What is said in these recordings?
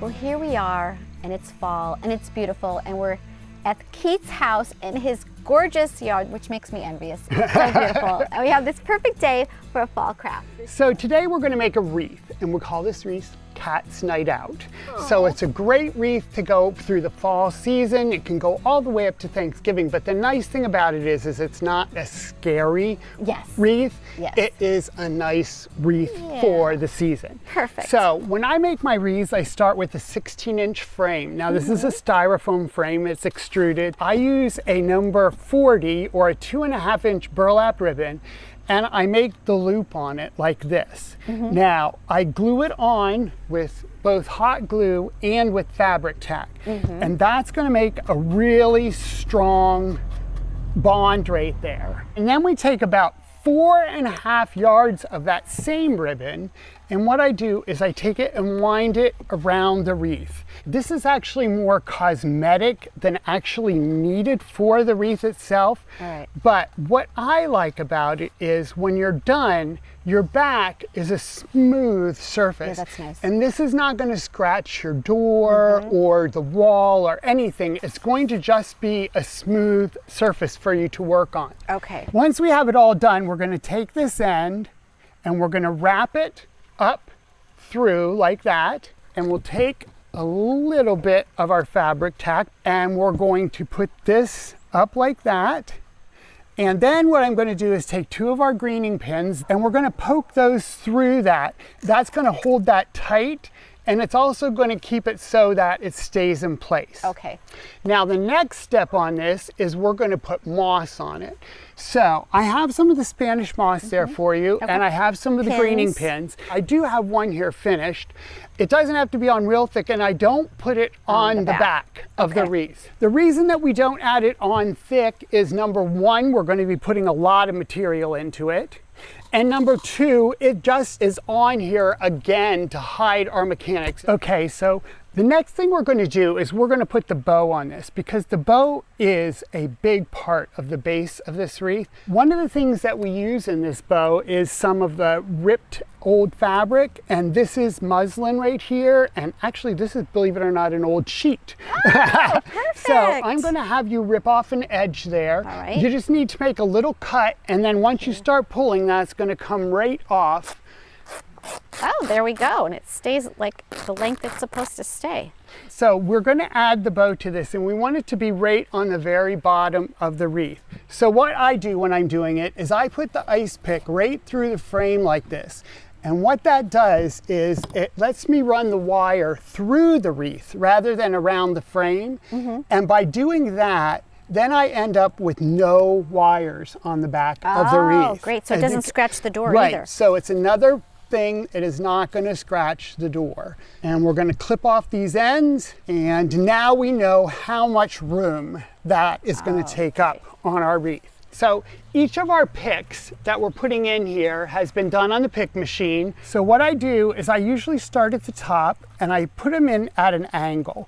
Well, here we are, and it's fall, and it's beautiful, and we're at Keith's house in his gorgeous yard, which makes me envious. It's so beautiful. And we have this perfect day for a fall craft. So today we're going to make a wreath, and we'll call this wreath Cat's Night Out. So it's a great wreath to go through the fall season. It can go all the way up to Thanksgiving, but the nice thing about it is it's not a scary wreath. Yes. It is a nice wreath for the season. Perfect. So when I make my wreaths, I start with a 16-inch frame. Now this is a styrofoam frame. It's extruded. I use a number 40 or a 2.5-inch burlap ribbon, and I make the loop on it like this. Now, I glue it on with both hot glue and with fabric tack. And that's gonna make a really strong bond right there. And then we take about 4.5 yards of that same ribbon, and what I do is I take it and wind it around the wreath. This is actually more cosmetic than actually needed for the wreath itself. But what I like about it is when you're done, your back is a smooth surface. Yeah, that's nice. And this is not going to scratch your door or the wall or anything. It's going to just be a smooth surface for you to work on. Okay. Once we have it all done, we're going to take this end and we're going to wrap it up through like that, and we'll take a little bit of our fabric tack and we're going to put this up like that. And then what I'm going to do is take 2 of our greening pins and we're going to poke those through that. That's going to hold that tight, and it's also going to keep it so that it stays in place. Okay. Now the next step on this is we're going to put moss on it. So I have some of the Spanish moss there for you, and I have some of the greening pins. I do have one here finished. It doesn't have to be on real thick, and I don't put it on the back of the wreath. The reason that we don't add it on thick is, number 1, we're going to be putting a lot of material into it. And number 2, it just is on here again to hide our mechanics. Okay, so the next thing we're going to do is we're going to put the bow on this, because the bow is a big part of the base of this wreath. One of the things that we use in this bow is some of the ripped old fabric, and this is muslin right here, and actually this is, believe it or not, an old sheet. Perfect. So I'm going to have you rip off an edge there. All right. You just need to make a little cut, and then once you start pulling, that's going to come right off. Oh, there we go. And it stays like the length it's supposed to stay. So we're going to add the bow to this, and we want it to be right on the very bottom of the wreath. So what I do when I'm doing it is I put the ice pick right through the frame like this. And what that does is it lets me run the wire through the wreath rather than around the frame. And by doing that, then I end up with no wires on the back of the wreath. Oh, great. So it doesn't scratch the door either. either. So it's another thing. It is not going to scratch the door. And we're going to clip off these ends, and now we know how much room that is going to take up on our wreath. So each of our picks that we're putting in here has been done on the pick machine. So what I do is I usually start at the top and I put them in at an angle.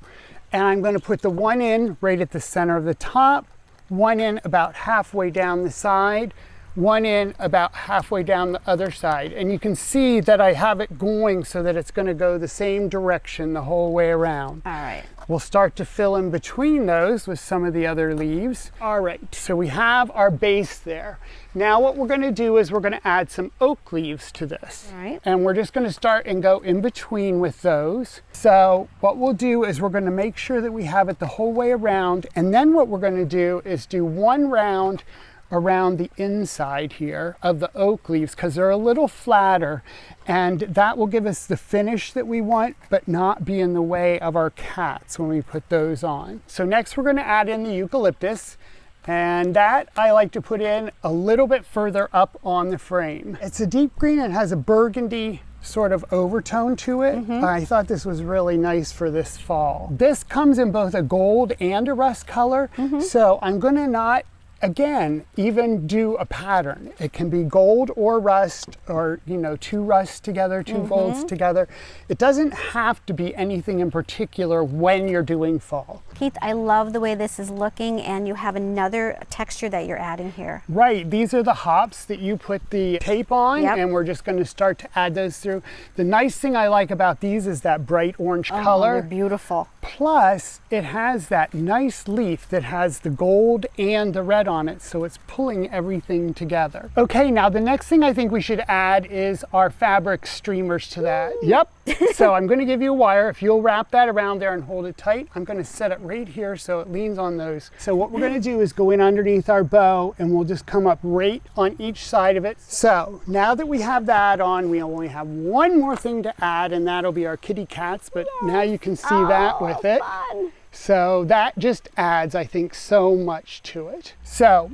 And I'm going to put the one in right at the center of the top, one in about halfway down the side, one in about halfway down the other side. And you can see that I have it going so that it's going to go the same direction the whole way around. All right. We'll start to fill in between those with some of the other leaves. All right, so we have our base there. Now what we're going to do is we're going to add some oak leaves to this. All right. And we're just going to start and go in between with those. So what we'll do is we're going to make sure that we have it the whole way around. And then what we're going to do is do one round around the inside here of the oak leaves, because they're a little flatter, and that will give us the finish that we want, but not be in the way of our cats when we put those on. So next we're going to add in the eucalyptus, and that I like to put in a little bit further up on the frame. It's a deep green and has a burgundy sort of overtone to it. I thought this was really nice for this fall. This comes in both a gold and a rust color, so I'm going to not again, even do a pattern. It can be gold or rust, or, you know, two rusts together, two golds together. It doesn't have to be anything in particular when you're doing fall. Keith, I love the way this is looking, and you have another texture that you're adding here. Right, these are the hops that you put the tape on, Yep. and we're just going to start to add those through. The nice thing I like about these is that bright orange They're color. beautiful. Plus, it has that nice leaf that has the gold and the red on it, so it's pulling everything together. Okay, now the next thing I think we should add is our fabric streamers to that. Yep, so I'm going to give you a wire. If you'll wrap that around there and hold it tight, I'm going to set it right here so it leans on those. So what we're going to do is go in underneath our bow, and we'll just come up right on each side of it. So now that we have that on, we only have one more thing to add, and that'll be our kitty cats, but now you can see that with it. Fun. So that just adds, I think, so much to it. So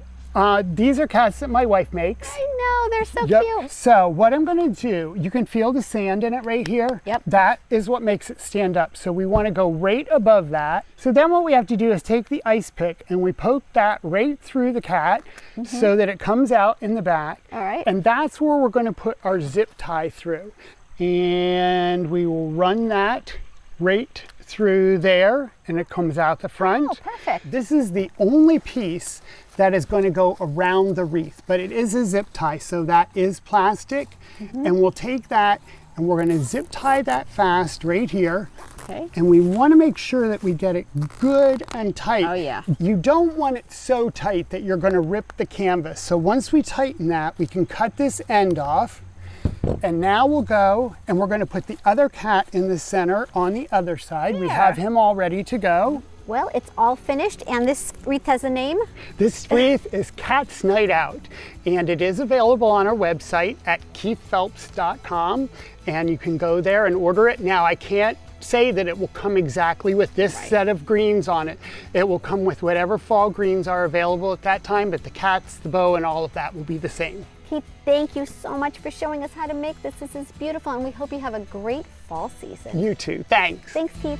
these are cats that my wife makes. I know, they're so Yep. cute. So what I'm going to do, you can feel the sand in it right here. Yep. That is what makes it stand up. So we want to go right above that. So then what we have to do is take the ice pick and we poke that right through the cat so that it comes out in the back. All right. And that's where we're going to put our zip tie through. And we will run that right through there, and it comes out the front. Oh, perfect. This is the only piece that is going to go around the wreath, but it is a zip tie, so that is plastic. And we'll take that and we're going to zip tie that fast right here. Okay. And we want to make sure that we get it good and tight. Oh, yeah. You don't want it so tight that you're going to rip the canvas. So once we tighten that, we can cut this end off. And now we'll go and we're going to put the other cat in the center on the other side. We have him all ready to go. Well, it's all finished, and this wreath has a name. This wreath is Cat's Night Out, and it is available on our website at keithphelps.com, and you can go there and order it. Now, I can't say that it will come exactly with this set of greens on it. It will come with whatever fall greens are available at that time, but the cats, the bow, and all of that will be the same. Keith, thank you so much for showing us how to make this. This is beautiful, and we hope you have a great fall season. You too. Thanks. Thanks, Keith.